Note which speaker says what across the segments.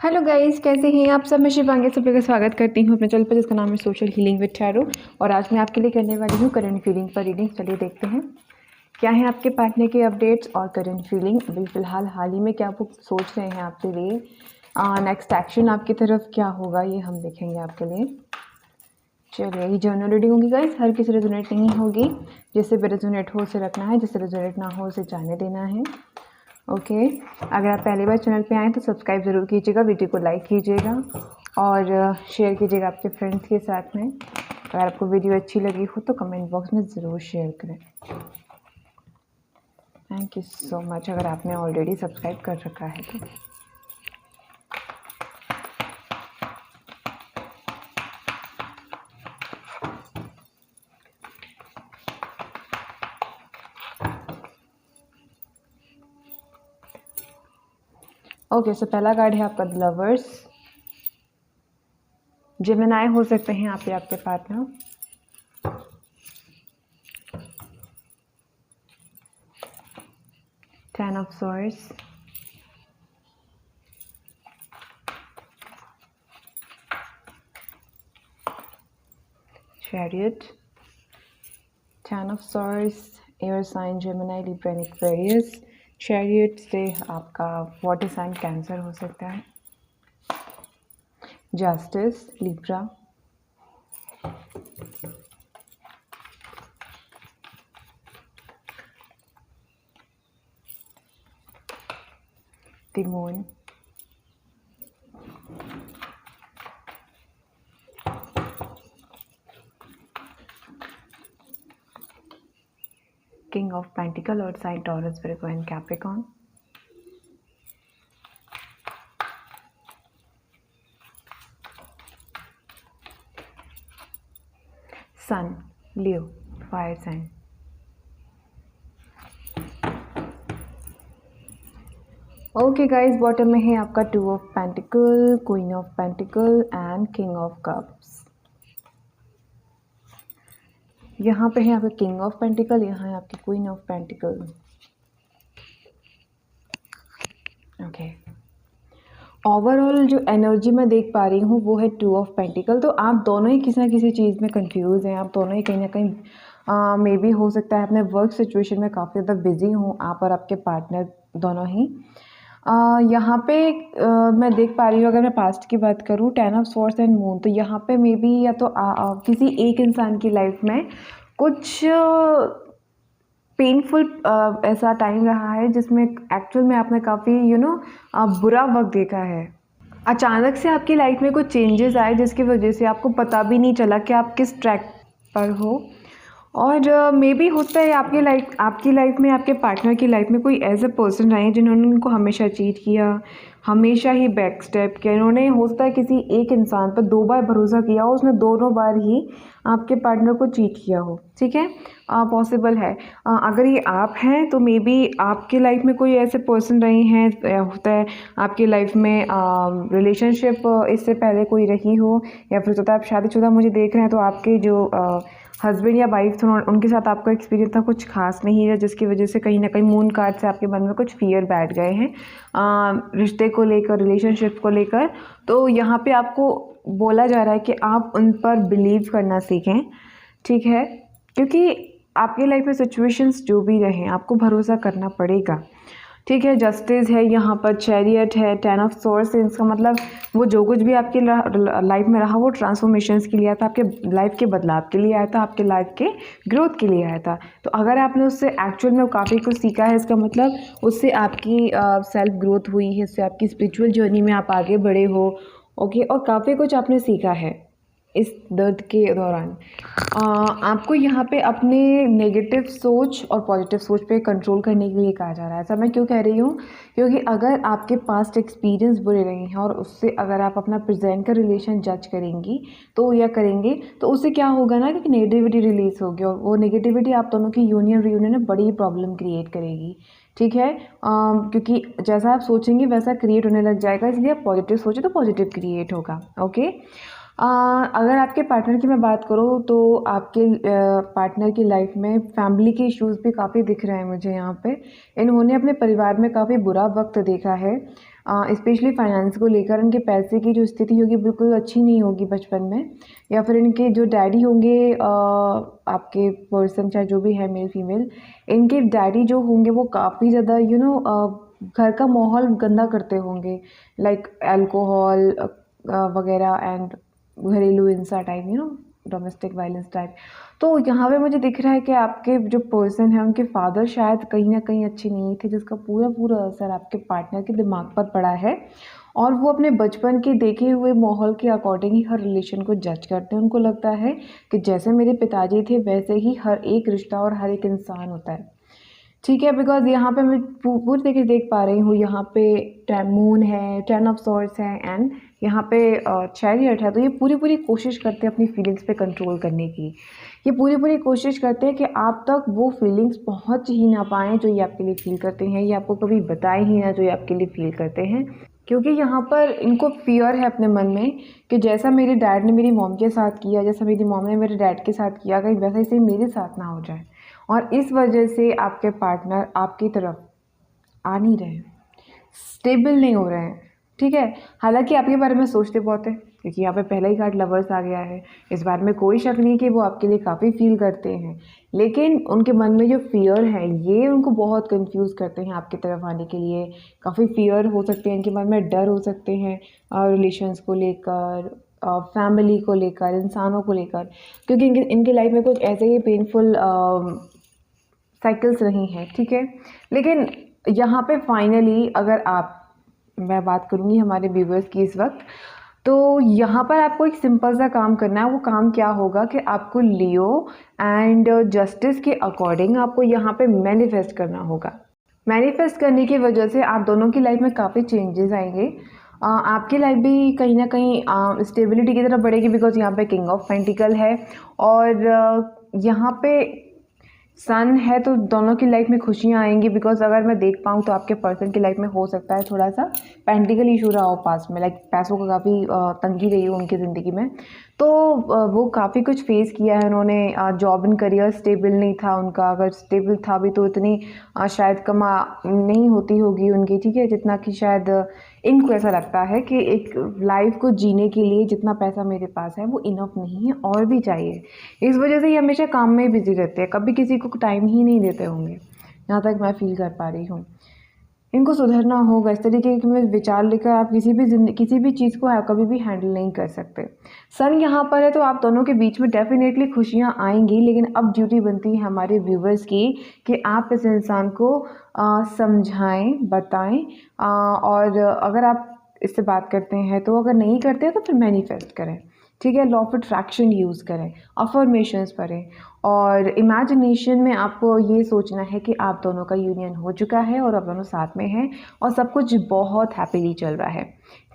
Speaker 1: Hello guys, कैसे हैं आप सब। मैं शिवांगी सभी का स्वागत करती हूँ अपने चैनल पर जिसका नाम है सोशल हीलिंग विद टैरो। और आज मैं आपके लिए करने वाली हूँ करंट फीलिंग पर रीडिंग। चलिए देखते हैं क्या है आपके पार्टनर के अपडेट्स और करंट फीलिंग अभी फ़िलहाल हाल ही में क्या वो सोच रहे हैं आपके लिए। नेक्स्ट एक्शन आपकी तरफ क्या होगा ये हम देखेंगे आपके लिए। चलिए, ये जर्नल रीडिंग होगी गाइस, हर किसी रेजोनेट नहीं होगी। जिससे भी रेजोनेट हो उसे रखना है, जिससे रेजोनेट ना हो उसे जाने देना है। ओके अगर आप पहली बार चैनल पे आएँ तो सब्सक्राइब ज़रूर कीजिएगा, वीडियो को लाइक कीजिएगा और शेयर कीजिएगा आपके फ्रेंड्स के साथ में। अगर आपको वीडियो अच्छी लगी हो तो कमेंट बॉक्स में ज़रूर शेयर करें। थैंक यू सो मच अगर आपने ऑलरेडी सब्सक्राइब कर रखा है तो। ओके सो पहला कार्ड है आपका द लवर्स। जेमिनी हो सकते हैं आप या आपके partner. Ten of swords, chariot, ten of swords, air sign Gemini, Libra and Aquarius. Chariot से आपका वाटर साइन कैंसर हो सकता है। Justice, Libra, the moon, king of pentacle और sign Taurus, Virgo and Capricorn. Sun, Leo, fire sign. Okay guys, bottom में है आपका two of pentacle, queen of pentacle and king of cups. यहाँ पे है आपका किंग ऑफ पेंटिकल, यहाँ है आपकी queen of pentacle. Okay overall जो एनर्जी मैं देख पा रही हूँ वो है टू ऑफ पेंटिकल। तो आप दोनों ही किसी ना किसी चीज़ में कंफ्यूज हैं। आप दोनों ही कहीं ना कहीं मे बी हो सकता है अपने वर्क सिचुएशन में काफ़ी ज़्यादा बिजी हों आप और आपके पार्टनर दोनों ही। यहाँ पे मैं देख पा रही हूँ, अगर मैं पास्ट की बात करूँ, ten of swords and moon, तो यहाँ पे मे बी या तो किसी एक इंसान की लाइफ में कुछ पेनफुल ऐसा टाइम रहा है जिसमें एक्चुअल में आपने काफ़ी बुरा वक्त देखा है। अचानक से आपकी लाइफ में कुछ चेंजेस आए जिसकी वजह से आपको पता भी नहीं चला कि आप किस ट्रैक पर हो। और मे बी होता है आपकी लाइफ में आपके पार्टनर की लाइफ में कोई ऐसे पर्सन रहे जिन्होंने उनको हमेशा चीट किया, हमेशा ही बैक स्टेप किया। इन्होंने हो सकता है किसी एक इंसान पर 2 बार भरोसा किया हो, उसने दोनों बार ही आपके पार्टनर को चीट किया हो। ठीक है, पॉसिबल है। अगर ये आप हैं तो मे बी आपकी लाइफ में कोई ऐसे पर्सन रहे हैं, होता है आपकी लाइफ में रिलेशनशिप इससे पहले कोई रही हो, या फिर होता है आप शादीशुदा मुझे देख रहे हैं तो आपके जो हस्बैंड या वाइफ थे उनके साथ आपका एक्सपीरियंस था कुछ खास नहीं है, जिसकी वजह से कहीं ना कहीं मून कार्ड से आपके मन में कुछ फियर बैठ गए हैं रिश्ते को लेकर, रिलेशनशिप को लेकर। तो यहाँ पे आपको बोला जा रहा है कि आप उन पर बिलीव करना सीखें। ठीक है, क्योंकि आपकी लाइफ में सिचुएशंस जो भी रहें आपको भरोसा करना पड़ेगा। ठीक है, जस्टिस है यहाँ पर, चैरियट है, टेन ऑफ सोर्स है। इसका मतलब वो जो कुछ भी आपकी लाइफ में रहा वो ट्रांसफॉर्मेशंस के लिए आया था, आपके लाइफ के बदलाव के लिए आया था, आपके लाइफ के ग्रोथ के लिए आया था। तो अगर आपने उससे एक्चुअल में काफ़ी कुछ सीखा है, इसका मतलब उससे आपकी सेल्फ ग्रोथ हुई है, इससे आपकी स्पिरिचुअल जर्नी में आप आगे बढ़े हो। ओके, और काफ़ी कुछ आपने सीखा है इस दर्द के दौरान। आपको यहाँ पे अपने नेगेटिव सोच और पॉजिटिव सोच पे कंट्रोल करने के लिए कहा जा रहा है। ऐसा मैं क्यों कह रही हूँ, क्योंकि अगर आपके पास्ट एक्सपीरियंस बुरे रहे हैं और उससे अगर आप अपना प्रेजेंट का रिलेशन जज करेंगी तो या करेंगे तो उससे क्या होगा ना कि नेगेटिविटी रिलीज होगी, और वो नेगेटिविटी आप दोनों की यूनियन रीयूनियन में बड़ी प्रॉब्लम क्रिएट करेगी। ठीक है, क्योंकि जैसा आप सोचेंगे वैसा क्रिएट होने लग जाएगा, इसलिए आप पॉजिटिव सोचें तो पॉजिटिव क्रिएट होगा। ओके, अगर आपके पार्टनर की मैं बात करूँ तो आपके पार्टनर की लाइफ में फैमिली के इश्यूज़ भी काफ़ी दिख रहे हैं मुझे यहाँ पे। इन्होंने अपने परिवार में काफ़ी बुरा वक़्त देखा है, स्पेशली फाइनेंस को लेकर। इनके पैसे की जो स्थिति होगी बिल्कुल अच्छी नहीं होगी बचपन में, या फिर इनके जो डैडी होंगे, आपके पर्सन चाहे जो भी है मेल फीमेल, इनके डैडी जो होंगे वो काफ़ी ज़्यादा घर का माहौल गंदा करते होंगे, लाइक अल्कोहल वगैरह एंड घरेलू हिंसा टाइप, डोमेस्टिक वायलेंस टाइप। तो यहाँ पे मुझे दिख रहा है कि आपके जो पर्सन है उनके फादर शायद कहीं ना कहीं अच्छे नहीं थे, जिसका पूरा पूरा असर आपके पार्टनर के दिमाग पर पड़ा है। और वो अपने बचपन के देखे हुए माहौल के अकॉर्डिंग ही हर रिलेशन को जज करते हैं। उनको लगता है कि जैसे मेरे पिताजी थे वैसे ही हर एक रिश्ता और हर एक इंसान होता है, ठीक है। बिकॉज़ यहाँ पे मैं पूरी तरीके से देख पा रही हूँ, यहाँ पे मून है, 10 ऑफ सॉर्ड्स है एंड यहाँ पे चैरियट है। तो ये पूरी पूरी कोशिश करते हैं अपनी फीलिंग्स पे कंट्रोल करने की। ये पूरी पूरी कोशिश करते हैं कि आप तक वो फीलिंग्स पहुँच ही ना पाएँ जो ये आपके लिए फ़ील करते हैं, ये आपको कभी बताएं ही ना जो ये आपके लिए फ़ील करते हैं। क्योंकि यहाँ पर इनको फ़ियर है अपने मन में कि जैसा मेरे डैड ने मेरी मॉम के साथ किया, जैसा मेरी मॉम ने मेरे डैड के साथ किया, कहीं वैसा ही सेम मेरे साथ ना हो जाए। और इस वजह से आपके पार्टनर आपकी तरफ आ नहीं रहे हैं, स्टेबल नहीं हो रहे हैं, ठीक है। हालांकि आपके बारे में सोचते बहुत है, क्योंकि यहाँ पे पहला ही कार्ड लवर्स आ गया है। इस बारे में कोई शक नहीं कि वो आपके लिए काफ़ी फील करते हैं, लेकिन उनके मन में जो फियर है ये उनको बहुत कंफ्यूज करते हैं आपकी तरफ आने के लिए। काफ़ी फियर हो सकते हैं इनके मन में, डर हो सकते हैं रिलेशंस को लेकर, फैमिली को लेकर, इंसानों को लेकर, क्योंकि इनके लाइफ में कुछ ऐसे ही पेनफुल साइकिल्स रही हैं, ठीक है। लेकिन यहाँ पे फाइनली अगर मैं बात करूँगी हमारे व्यूवर्स की इस वक्त, तो यहाँ पर आपको एक सिंपल सा काम करना है। वो काम क्या होगा कि आपको लियो एंड जस्टिस के अकॉर्डिंग आपको यहाँ पे मैनिफेस्ट करना होगा। मैनिफेस्ट करने की वजह से आप दोनों की लाइफ में काफ़ी चेंजेस आएंगे। आपकी लाइफ भी कहीं ना कहीं स्टेबिलिटी की तरफ बढ़ेगी, बिकॉज यहाँ पे किंग ऑफ पेंटिकल है और यहाँ पे सन है, तो दोनों की लाइफ में खुशियाँ आएंगी। बिकॉज अगर मैं देख पाऊँ तो आपके पर्सन की लाइफ में हो सकता है थोड़ा सा पेंटिकल इशू रहा हो पास में, लाइक पैसों का काफ़ी तंगी रही हो उनकी ज़िंदगी में। तो वो काफ़ी कुछ फेस किया है उन्होंने। जॉब एंड करियर स्टेबल नहीं था उनका, अगर स्टेबल था भी तो इतनी शायद कमा नहीं होती होगी उनकी, ठीक है, जितना कि शायद इनको ऐसा लगता है कि एक लाइफ को जीने के लिए जितना पैसा मेरे पास है वो इनफ नहीं है, और भी चाहिए। इस वजह से ये हमेशा काम में बिजी रहते हैं, कभी किसी को टाइम ही नहीं देते होंगे, यहाँ तक मैं फील कर पा रही हूँ। इनको सुधरना होगा। इस तरीके के में विचार लेकर आप किसी भी चीज़ को आप कभी भी हैंडल नहीं कर सकते। सन यहाँ पर है तो आप दोनों के बीच में डेफिनेटली खुशियाँ आएंगी, लेकिन अब ड्यूटी बनती है हमारे व्यूवर्स की कि आप इस इंसान को समझाएं, बताएं, और अगर आप इससे बात करते हैं तो, अगर नहीं करते तो फिर मैनिफेस्ट करें, ठीक है। लॉ ऑफ अट्रैक्शन यूज़ करें, अफर्मेशंस पढ़ें, और इमेजिनेशन में आपको ये सोचना है कि आप दोनों का यूनियन हो चुका है और आप दोनों साथ में हैं और सब कुछ बहुत हैप्पीली चल रहा है,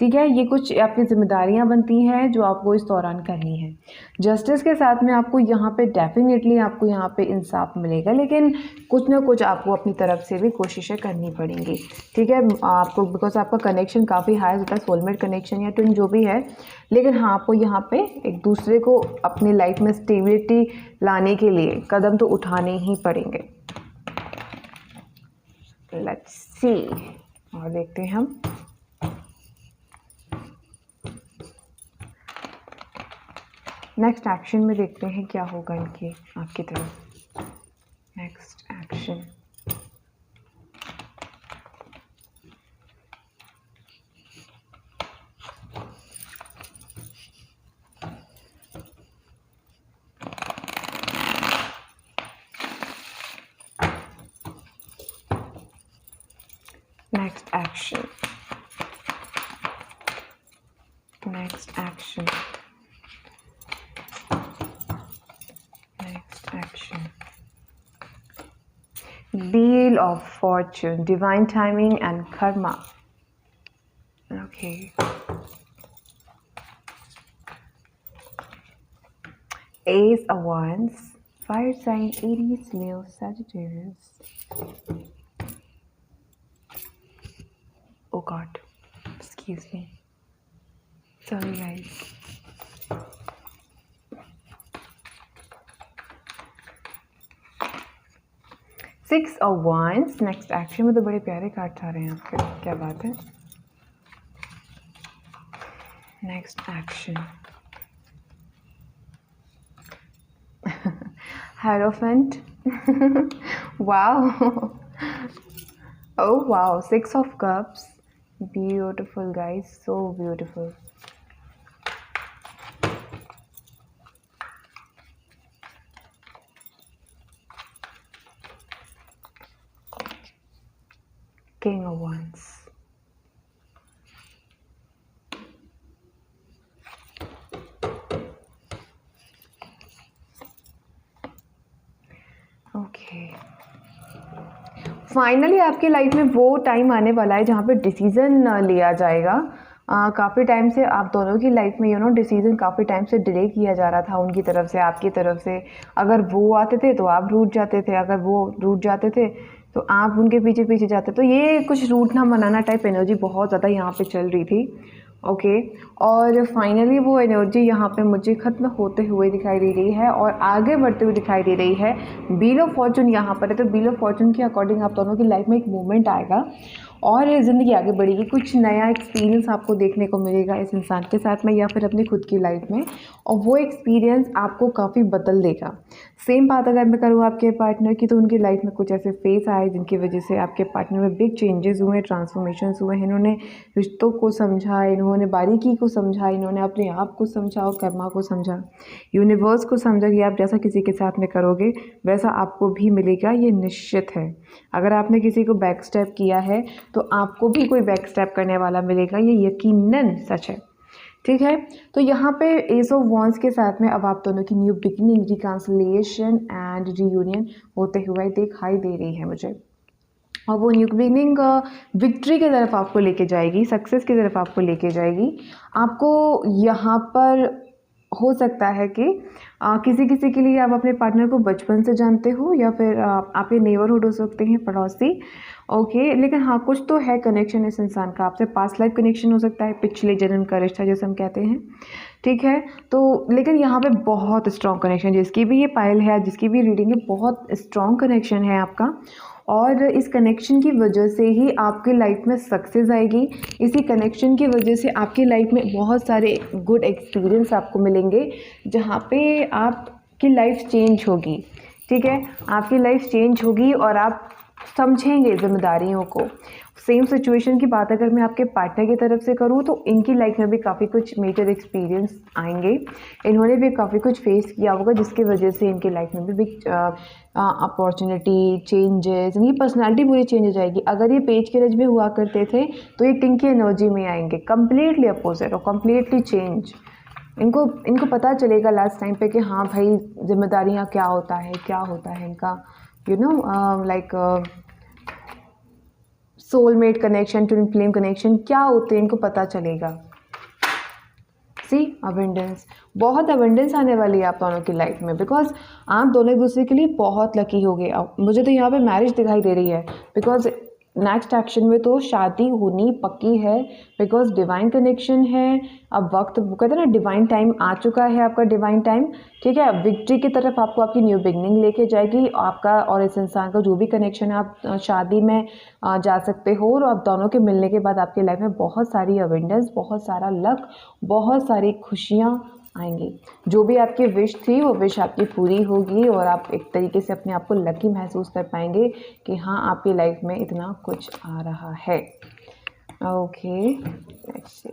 Speaker 1: ठीक है। ये कुछ आपकी जिम्मेदारियां बनती हैं जो आपको इस दौरान करनी है। जस्टिस के साथ में आपको यहाँ पे डेफिनेटली आपको यहाँ पे इंसाफ मिलेगा, लेकिन कुछ ना कुछ आपको अपनी तरफ से भी कोशिशें करनी पड़ेंगी, ठीक है आपको, बिकॉज आपका कनेक्शन काफ़ी हाई होता है, सोलमेट कनेक्शन या ट्विन जो भी है। लेकिन हाँ, आपको यहाँ पे एक दूसरे को अपनी लाइफ में स्टेबिलिटी लाने के लिए कदम तो उठाने ही पड़ेंगे। लेट्स सी, और देखते हैं हम नेक्स्ट एक्शन में, देखते हैं क्या होगा इनकी आपकी तरफ। Next action, next action, next action, next action. Wheel of Fortune, divine timing and karma. Okay. Ace of Wands, fire sign Aries, Leo, Sagittarius. Oh God, excuse me. Sorry guys. 6 of wands. Next action में तो बड़े प्यारे cards आ रहे हैं आपके, क्या बात है। Next action Hierophant. Wow. Oh wow, 6 of cups. Beautiful guys, so beautiful. King of Wands. Okay, finally आपके लाइफ में वो टाइम आने वाला है जहाँ पे डिसीज़न लिया जाएगा। काफ़ी टाइम से आप दोनों की लाइफ में डिसीज़न काफ़ी टाइम से डिले किया जा रहा था, उनकी तरफ से आपकी तरफ से। अगर वो आते थे तो आप रूठ जाते थे, अगर वो रूठ जाते थे तो आप उनके पीछे पीछे जाते। तो ये कुछ रूठना मनाना टाइप एनर्जी बहुत ज़्यादा यहाँ पे चल रही थी। ओके, और फाइनली वो एनर्जी यहाँ पे मुझे ख़त्म होते हुए दिखाई दे रही है और आगे बढ़ते हुए दिखाई दे रही है। व्हील ऑफ फॉर्चून यहाँ पर है, तो व्हील ऑफ फॉर्चून के अकॉर्डिंग आप दोनों की लाइफ में एक मूवमेंट आएगा और ज़िंदगी आगे बढ़ेगी। कुछ नया एक्सपीरियंस आपको देखने को मिलेगा इस इंसान के साथ में या फिर अपनी खुद की लाइफ में, और वो एक्सपीरियंस आपको काफ़ी बदल देगा। सेम बात अगर मैं करूँ आपके पार्टनर की, तो उनकी लाइफ में कुछ ऐसे फेस आए जिनकी वजह से आपके पार्टनर में बिग चेंजेस हुए, ट्रांसफॉर्मेशंस हुए हैं। इन्होंने रिश्तों को समझा, इन्होंने बारीकी को समझा, इन्होंने अपने आप को समझा और कर्मा को समझा, यूनिवर्स को समझा कि आप जैसा किसी के साथ में करोगे वैसा आपको भी मिलेगा, ये निश्चित है। अगर आपने किसी को बैक स्टेप किया है तो आपको भी कोई बैक स्टेप करने वाला मिलेगा, ये यकीनन सच है। ठीक है, तो यहाँ पे एस ऑफ वॉन्ड्स के साथ में अब आप दोनों की new beginning, reconciliation and reunion होते हुए दिखाई दे रही है मुझे। और वो न्यू बिगिनिंग विक्ट्री की तरफ आपको लेके जाएगी, सक्सेस की तरफ आपको लेके जाएगी। आपको यहाँ पर हो सकता है कि किसी किसी के लिए आप अपने पार्टनर को बचपन से जानते हो या फिर आपके नेबरहुड हो सकते हैं, पड़ोसी। ओके, लेकिन हाँ, कुछ तो है कनेक्शन इस इंसान का आपसे, पास्ट लाइफ कनेक्शन हो सकता है, पिछले जन्म का रिश्ता जैसे हम कहते हैं। ठीक है, तो लेकिन यहाँ पे बहुत स्ट्रॉन्ग कनेक्शन, जिसकी भी ये पायल है, जिसकी भी रीडिंग है, बहुत स्ट्रॉन्ग कनेक्शन है आपका। और इस कनेक्शन की वजह से ही आपकी लाइफ में सक्सेस आएगी। इसी कनेक्शन की वजह से आपकी लाइफ में बहुत सारे गुड एक्सपीरियंस आपको मिलेंगे, जहाँ पे आपकी लाइफ चेंज होगी। ठीक है, आपकी लाइफ चेंज होगी और आप समझेंगे जिम्मेदारियों को। सेम सिचुएशन की बात अगर मैं आपके पार्टनर की तरफ से करूँ तो इनकी लाइफ में भी काफ़ी कुछ मेजर एक्सपीरियंस आएंगे। इन्होंने भी काफ़ी कुछ फेस किया होगा जिसकी वजह से इनकी लाइफ में भी बिग अपॉर्चुनिटी, चेंजेस, इनकी पर्सनालिटी पूरी चेंज हो जाएगी। अगर ये पेज के रज में हुआ करते थे तो ये किंग की एनर्जी में आएंगे, कम्प्लीटली अपोजिट और कम्प्लीटली चेंज। इनको पता चलेगा लास्ट टाइम पे कि हाँ भाई, जिम्मेदारियाँ क्या होता है इनका, like soulmate connection, twin flame connection क्या होते हैं, इनको पता चलेगा। सी अबंडेंस, बहुत अबंडेंस आने वाली है आप दोनों की लाइफ में, बिकॉज आप दोनों एक दूसरे के लिए बहुत लकी हो गए। मुझे तो यहाँ पे मैरिज दिखाई दे रही है, बिकॉज नेक्स्ट एक्शन में तो शादी होनी पक्की है, बिकॉज डिवाइन कनेक्शन है। अब वक्त कहते हैं ना, डिवाइन टाइम आ चुका है, आपका डिवाइन टाइम। ठीक है, विक्ट्री की तरफ आपको आपकी न्यू बिगनिंग लेके जाएगी। आपका और इस इंसान का जो भी कनेक्शन है, आप शादी में जा सकते हो और आप दोनों के मिलने के बाद आपकी लाइफ में बहुत सारी अवेंडेंस, बहुत सारा लक, बहुत सारी खुशियाँ आएंगी। जो भी आपकी विश थी वो विश आपकी पूरी होगी और आप एक तरीके से अपने आप को लकी महसूस कर पाएंगे कि हाँ, आपकी लाइफ में इतना कुछ आ रहा है। Okay, let's see.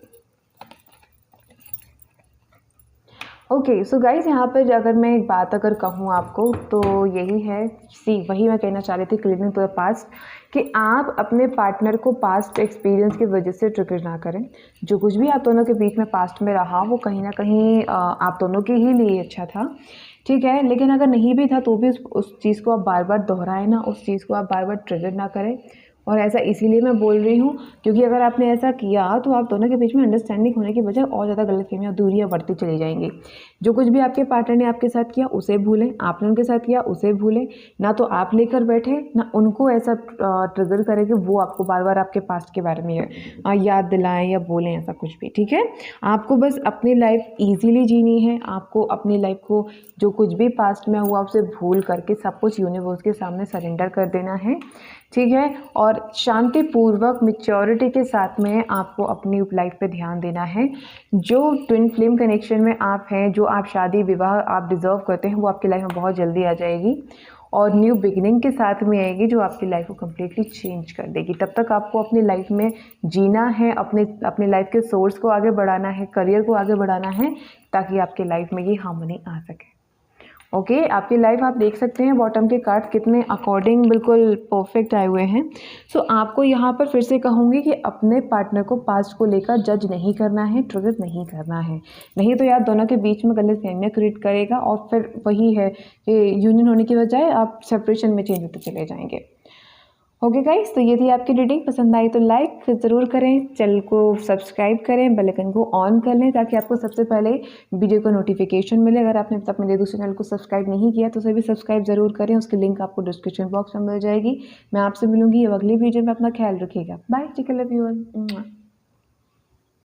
Speaker 1: Okay, so guys, यहाँ पर अगर मैं एक बात अगर कहूँ आपको तो यही है, वही मैं कहना चाह रही थी, क्लीनिंग टू द पास्ट, कि आप अपने पार्टनर को पास्ट एक्सपीरियंस की वजह से ट्रिगर ना करें। जो कुछ भी आप दोनों के बीच में पास्ट में रहा वो कहीं ना कहीं आप दोनों के ही लिए अच्छा था। ठीक है, लेकिन अगर नहीं भी था तो भी उस चीज़ को आप बार बार दोहराएं ना, उस चीज़ को आप बार बार ट्रिगर ना करें। और ऐसा इसीलिए मैं बोल रही हूँ क्योंकि अगर आपने ऐसा किया तो आप दोनों के बीच में अंडरस्टैंडिंग होने की बजाय और ज़्यादा गलतफहमियाँ, दूरियाँ बढ़ती चली जाएंगी। जो कुछ भी आपके पार्टनर ने आपके साथ किया उसे भूलें, आपने उनके साथ किया उसे भूलें। ना तो आप लेकर बैठे, ना उनको ऐसा ट्रिगर करें कि वो आपको बार बार आपके पास्ट के बारे में याद दिलाएं या बोलें ऐसा कुछ भी, ठीक है। आपको बस अपनी लाइफ ईजीली जीनी है। आपको अपनी लाइफ को जो कुछ भी पास्ट में हुआ उसे भूल करके सब कुछ यूनिवर्स के सामने सरेंडर कर देना है, ठीक है। और शांतिपूर्वक मैच्योरिटी के साथ में आपको अपनी लाइफ पे ध्यान देना है। जो ट्विन फ्लेम कनेक्शन में आप हैं, जो आप शादी विवाह आप डिज़र्व करते हैं, वो आपकी लाइफ में बहुत जल्दी आ जाएगी और न्यू बिगिनिंग के साथ में आएगी जो आपकी लाइफ को कम्प्लीटली चेंज कर देगी। तब तक आपको अपनी लाइफ में जीना है, अपने लाइफ के सोर्स को आगे बढ़ाना है, करियर को आगे बढ़ाना है, ताकि आपकी लाइफ में ये हार्मनी आ सके। ओके, आपकी लाइफ आप देख सकते हैं बॉटम के कार्ड कितने अकॉर्डिंग बिल्कुल परफेक्ट आए हुए हैं। सो आपको यहाँ पर फिर से कहूँगी कि अपने पार्टनर को पास्ट को लेकर जज नहीं करना है, ट्रिगर नहीं करना है, नहीं तो यार दोनों के बीच में गलतफहमियां क्रिएट करेगा और फिर वही है कि यूनियन होने की बजाय आप सेपरेशन में चेंज होते चले जाएंगे। ओके गाइस, तो ये थी आपकी रीडिंग। पसंद आई तो लाइक ज़रूर करें, चैनल को सब्सक्राइब करें, बेल आइकन को ऑन कर लें ताकि आपको सबसे पहले वीडियो का नोटिफिकेशन मिले। अगर आपने अब तक मेरे दूसरे चैनल को सब्सक्राइब नहीं किया तो उसे भी सब्सक्राइब ज़रूर करें, उसकी लिंक आपको डिस्क्रिप्शन बॉक्स में मिल जाएगी। मैं आपसे मिलूंगी अब अगली वीडियो में। अपना ख्याल रखिएगा। Bye, take care, love you all.